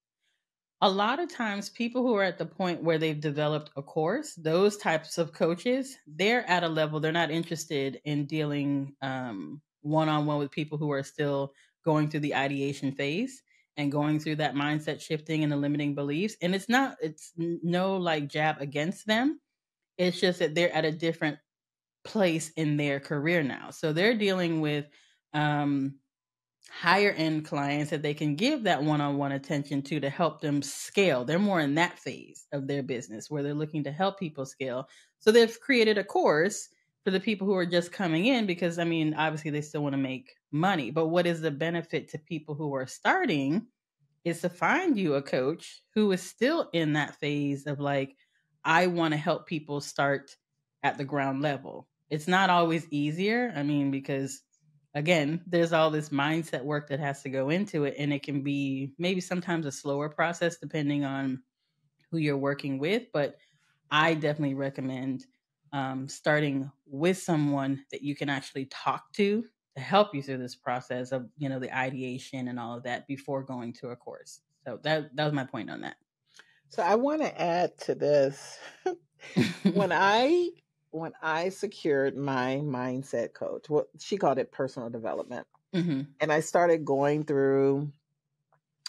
A lot of times, people who are at the point where they've developed a course, those types of coaches, they're at a level, they're not interested in dealing one-on-one with people who are still going through the ideation phase and going through that mindset shifting and the limiting beliefs. And it's no like jab against them. It's just that they're at a different place in their career now. So they're dealing with higher end clients that they can give that one-on-one attention to help them scale. They're more in that phase of their business where they're looking to help people scale. So they've created a course for the people who are just coming in because, I mean, obviously they still want to make money. But what is the benefit to people who are starting is to find you a coach who is still in that phase of like, I want to help people start at the ground level. It's not always easier. I mean, because again, there's all this mindset work that has to go into it, and it can be maybe sometimes a slower process depending on who you're working with. But I definitely recommend starting with someone that you can actually talk to help you through this process of, you know, the ideation and all of that before going to a course. So that was my point on that. So I want to add to this. when I when I secured my mindset coach, well, she called it personal development, Mhm. and I started going through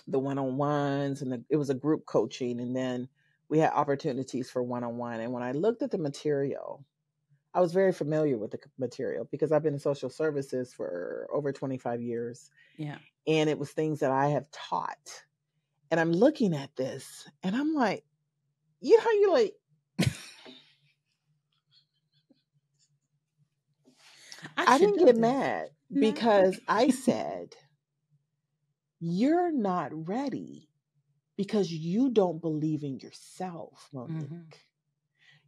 the one-on-ones, and it was a group coaching, and then we had opportunities for one-on-one. And when I looked at the material, I was very familiar with the material because I've been in social services for over 25 years. Yeah. And it was things that I have taught. And I'm looking at this and I'm like, you know how you like, I should didn't know get this. mad No. because I said, you're not ready because you don't believe in yourself, Monique. Mhm.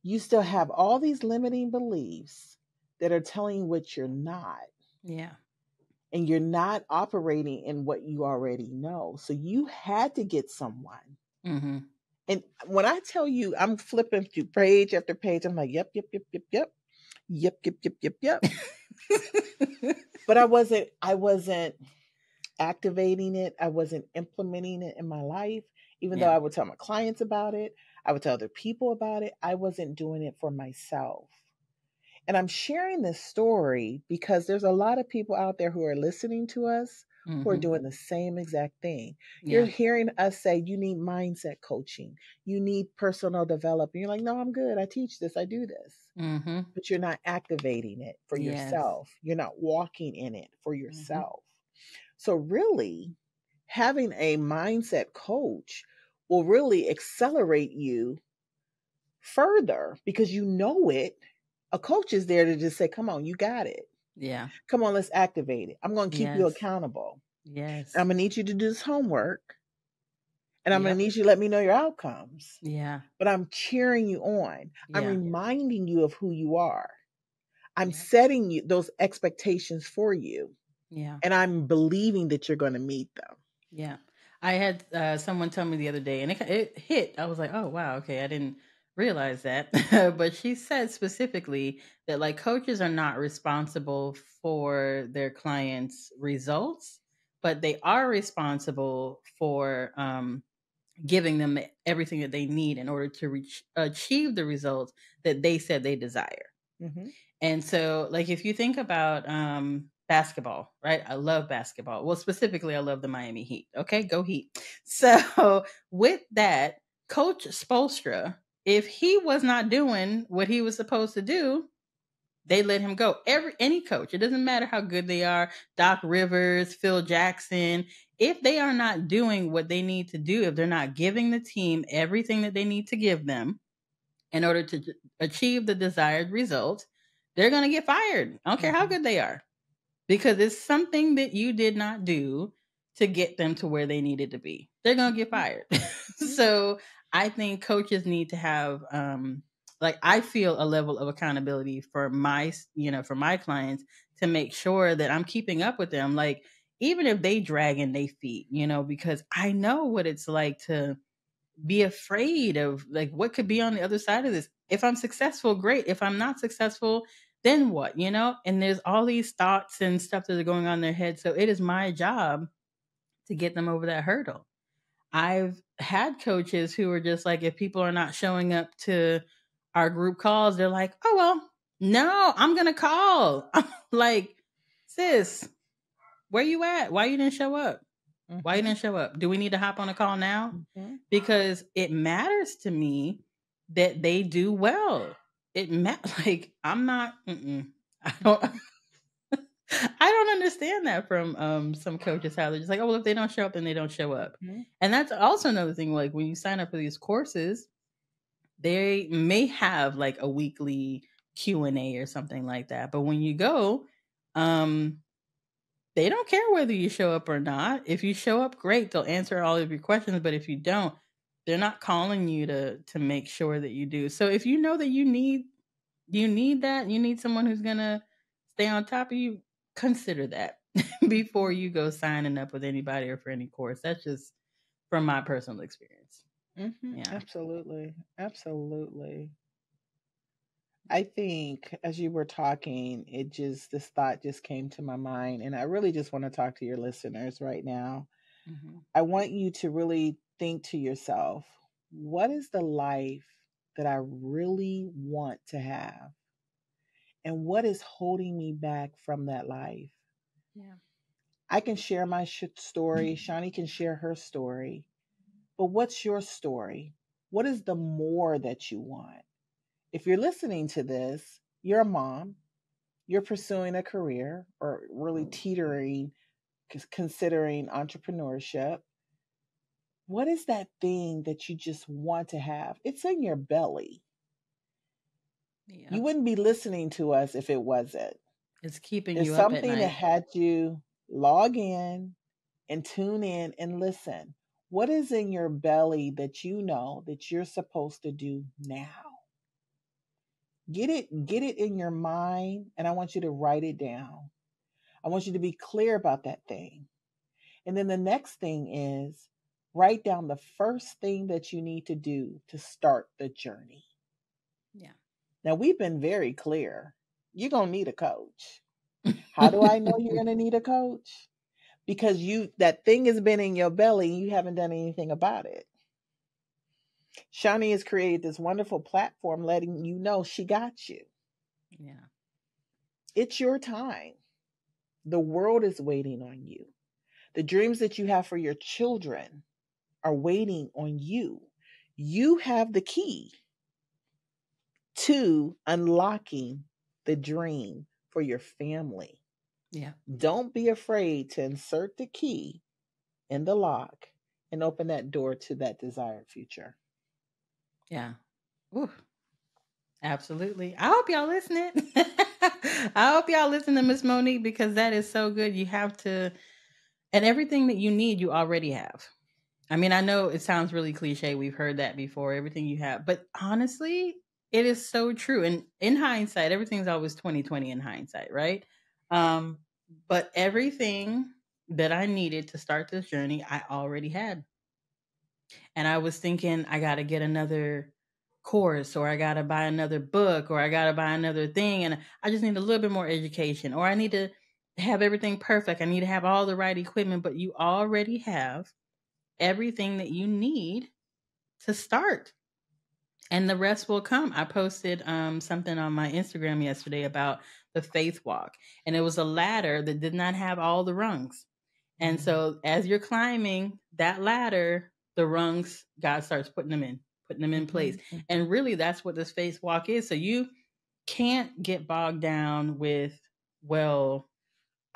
You still have all these limiting beliefs that are telling you what you're not. Yeah. And you're not operating in what you already know. So you had to get someone. Mhm. And when I tell you, I'm flipping through page after page, I'm like, yep, yep, yep, yep, yep, yep, yep, yep, yep, yep. But I wasn't activating it. I wasn't implementing it in my life. Even though Yeah. I would tell my clients about it, I would tell other people about it. I wasn't doing it for myself. And I'm sharing this story because there's a lot of people out there who are listening to us who are Mhm. doing the same exact thing. You're Yeah. hearing us say you need mindset coaching, you need personal development. You're like, no, I'm good. I teach this, I do this. Mhm. But you're not activating it for Yes. yourself. You're not walking in it for Mhm. yourself. So, really, having a mindset coach will really accelerate you further because you know it. A coach is there to just say, come on, you got it. Yeah. Come on, let's activate it. I'm going to keep you Yes. accountable. Yes. I'm going to need you to do this homework, and I'm going Yep. to need you to let me know your outcomes. Yeah. But I'm cheering you on. I'm Yeah. reminding you of who you are. I'm Yep. setting you those expectations for you, Yeah. and I'm believing that you're going to meet them. Yeah. I had someone tell me the other day, and it hit. I was like, oh, wow. Okay. I didn't realize that. But she said specifically that like coaches are not responsible for their clients' results, but they are responsible for giving them everything that they need in order to achieve the results that they said they desire. Mm-hmm. And so, like, if you think about basketball, right? I love basketball. Well, specifically, I love the Miami Heat. Okay, go Heat. So, with that, Coach Spoelstra, if he was not doing what he was supposed to do, they let him go. Any coach, it doesn't matter how good they are, Doc Rivers, Phil Jackson, if they are not doing what they need to do, if they're not giving the team everything that they need to give them, in order to achieve the desired result, they're going to get fired. I don't care how good they are, because it's something that you did not do to get them to where they needed to be. They're going to get fired. Mm-hmm. So I think coaches need to have, like, I feel a level of accountability for for my clients to make sure that I'm keeping up with them. Like, even if they drag in their feet, because I know what it's like to be afraid of like what could be on the other side of this. If I'm successful, great. If I'm not successful, then what, And there's all these thoughts and stuff that are going on in their head. So it is my job to get them over that hurdle. I've had coaches who are just like, if people are not showing up to our group calls, they're like, oh, well, no, I'm going to call. I'm like, sis, where you at? Why you didn't show up? Why you Mm-hmm. didn't show up? Do we need to hop on a call now? Mm-hmm. Because it matters to me that they do well. Like I'm not. I don't. I don't understand that from some coaches, how they're just like, oh, well, if they don't show up, then they don't show up. Mm-hmm. And that's also another thing. Like when you sign up for these courses, they may have like a weekly Q&A or something like that. But when you go, they don't care whether you show up or not. If you show up, great, they'll answer all of your questions. But if you don't, they're not calling you to make sure that you do. So if you know that you need that, you need someone who's gonna stay on top of you, consider that before you go signing up with anybody or for any course. That's just from my personal experience. Mm-hmm. Yeah. Absolutely. Absolutely. I think as you were talking, this thought just came to my mind. And I really just want to talk to your listeners right now. Mm-hmm. I want you to really think to yourself, what is the life that I really want to have? And what is holding me back from that life? Yeah. I can share my story. Shani can share her story. But what's your story? What is the more that you want? If you're listening to this, you're a mom, you're pursuing a career or really teetering, considering entrepreneurship. What is that thing that you just want to have? It's in your belly. Yeah. You wouldn't be listening to us if it wasn't. It's keeping There's you up at something that night. had you log in and tune in and listen. What is in your belly that you know that you're supposed to do now? Get it in your mind, and I want you to write it down. I want you to be clear about that thing. And then the next thing is write down the first thing that you need to do to start the journey. Yeah. Now, we've been very clear. You're going to need a coach. How do I know you're going to need a coach? Because that thing has been in your belly and you haven't done anything about it. Shani has created this wonderful platform letting you know she got you. Yeah. It's your time. The world is waiting on you. The dreams that you have for your children are waiting on you. You have the key to unlocking the dream for your family. Yeah. Don't be afraid to insert the key in the lock and open that door to that desired future. Yeah. Ooh, absolutely. I hope y'all listening. I hope y'all listen to Miss Monique, because that is so good. You have to, and everything that you need, you already have. I mean, I know it sounds really cliche. We've heard that before, everything you have. But honestly, it is so true. And in hindsight, everything's always 2020 in hindsight, right? Um, but everything that I needed to start this journey, I already had. And I was thinking, I got to get another course, or I got to buy another book, or I got to buy another thing. And I just need a little bit more education, or I need to have everything perfect. I need to have all the right equipment, but you already have everything that you need to start, and the rest will come. I posted something on my Instagram yesterday about the faith walk, and it was a ladder that did not have all the rungs. And so as you're climbing that ladder, the rungs, God starts putting them in place. And really that's what this faith walk is. So you can't get bogged down with, well,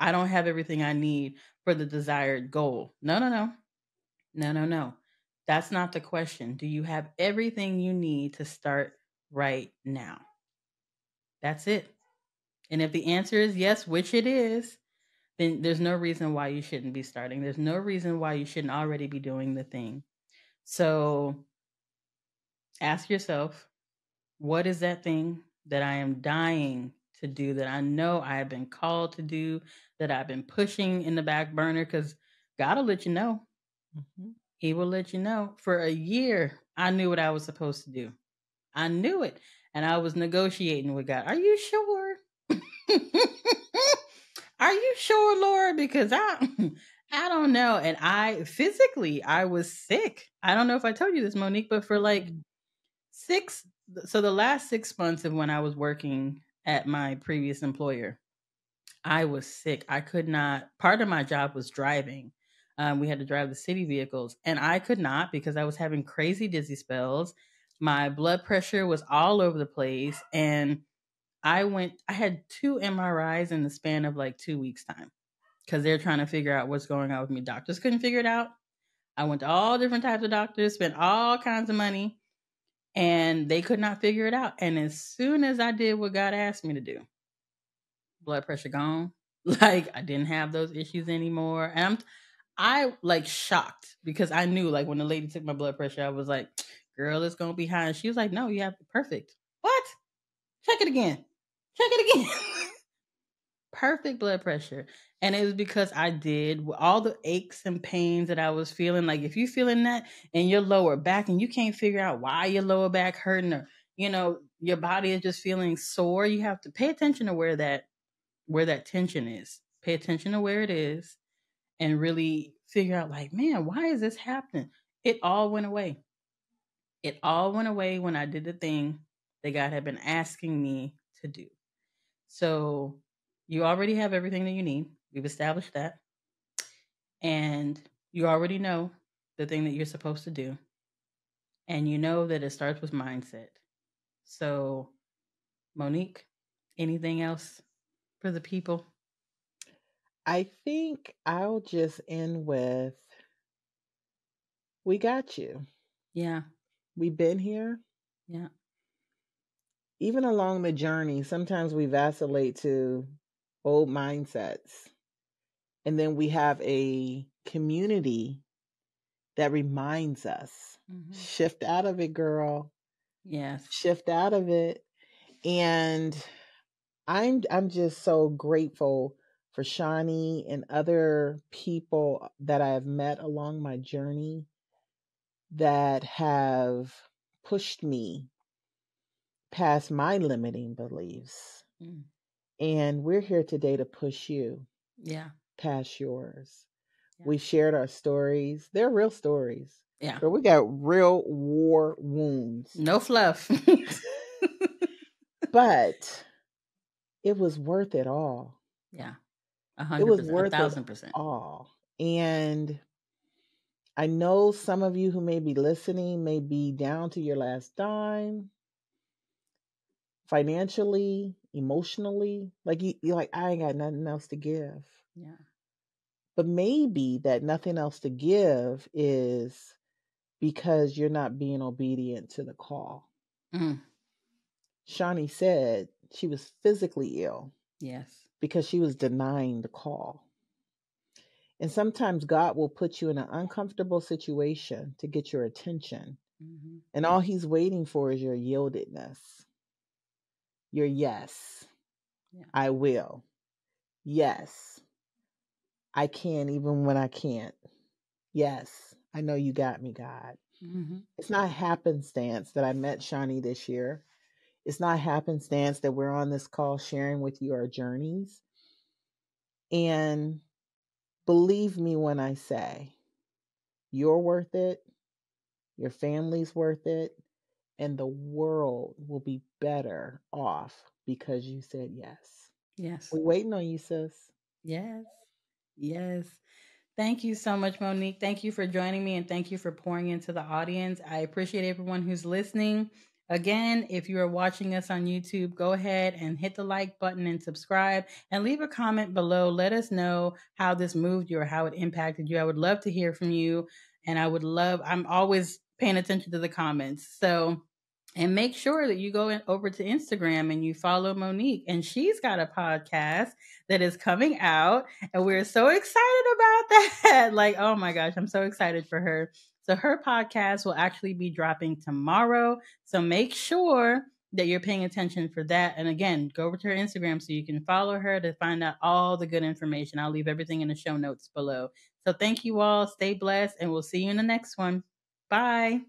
I don't have everything I need for the desired goal. No, no, no. No, no, no. That's not the question. Do you have everything you need to start right now? That's it. And if the answer is yes, which it is, then there's no reason why you shouldn't be starting. There's no reason why you shouldn't already be doing the thing. So ask yourself, what is that thing that I am dying to do, that I know I have been called to do, that I've been pushing in the back burner? Because God will let you know. Mm-hmm. He will let you know. For a year, I knew what I was supposed to do. I knew it. And I was negotiating with God. Are you sure? Are you sure, Lord? Because I don't know. And I was sick. I don't know if I told you this, Monique, but for like the last 6 months of when I was working at my previous employer, I was sick. I could not, part of my job was driving. We had to drive the city vehicles, and I could not, because I was having crazy dizzy spells. My blood pressure was all over the place, and I had 2 MRIs in the span of like 2 weeks time because they're trying to figure out what's going on with me. Doctors couldn't figure it out. I went to all different types of doctors, spent all kinds of money, and they could not figure it out. And as soon as I did what God asked me to do, blood pressure gone. Like I didn't have those issues anymore. And I like shocked because I knew like when the lady took my blood pressure, I was like, girl, it's gonna be high. And she was like, no, you have it perfect. What? Check it again. Check it again. Perfect blood pressure. And it was because I did all the aches and pains that I was feeling. Like if you're feeling that in your lower back and you can't figure out why your lower back hurting or your body is just feeling sore, you have to pay attention to where that tension is. Pay attention to where it is and really figure out like, man, why is this happening? It all went away. It all went away when I did the thing that God had been asking me to do. So you already have everything that you need. We've established that. And you already know the thing that you're supposed to do. And you know that it starts with mindset. So, Monique, anything else for the people? I think I'll just end with we got you. Yeah. We've been here. Yeah. Even along the journey, sometimes we vacillate to old mindsets. And then we have a community that reminds us shift out of it, girl. Yes. Shift out of it. And I'm just so grateful for Shani and other people that I have met along my journey that have pushed me past my limiting beliefs. Mm. And we're here today to push you Yeah. past yours. Yeah. We've shared our stories. They're real stories. Yeah. But we got real war wounds. No fluff. But it was worth it all. Yeah. It was 100%, worth 1,000%. it all. And I know some of you who may be listening may be down to your last dime, financially, emotionally. Like you're like, I ain't got nothing else to give. Yeah. But maybe that nothing else to give is because you're not being obedient to the call. Mm. Shani said she was physically ill. Yes. Because she was denying the call. And sometimes God will put you in an uncomfortable situation to get your attention. Mm-hmm. And all he's waiting for is your yieldedness. Your yes. Yeah. I will. Yes. I can even when I can't. Yes. I know you got me, God. Mm-hmm. It's not happenstance that I met Shani this year. It's not happenstance that we're on this call sharing with you our journeys. And believe me when I say you're worth it, your family's worth it, and the world will be better off because you said yes. Yes. We're waiting on you, sis. Yes. Yes. Thank you so much, Monique. Thank you for joining me and thank you for pouring into the audience. I appreciate everyone who's listening. Again, if you are watching us on YouTube, go ahead and hit the like button and subscribe and leave a comment below. Let us know how this moved you or how it impacted you. I would love to hear from you. And I'm always paying attention to the comments. And make sure that you go over to Instagram and you follow Monique. And she's got a podcast that is coming out. And we're so excited about that. Like, oh my gosh, I'm so excited for her. So her podcast will actually be dropping tomorrow. So make sure that you're paying attention for that. And again, go over to her Instagram so you can follow her to find out all the good information. I'll leave everything in the show notes below. So thank you all. Stay blessed. And we'll see you in the next one. Bye.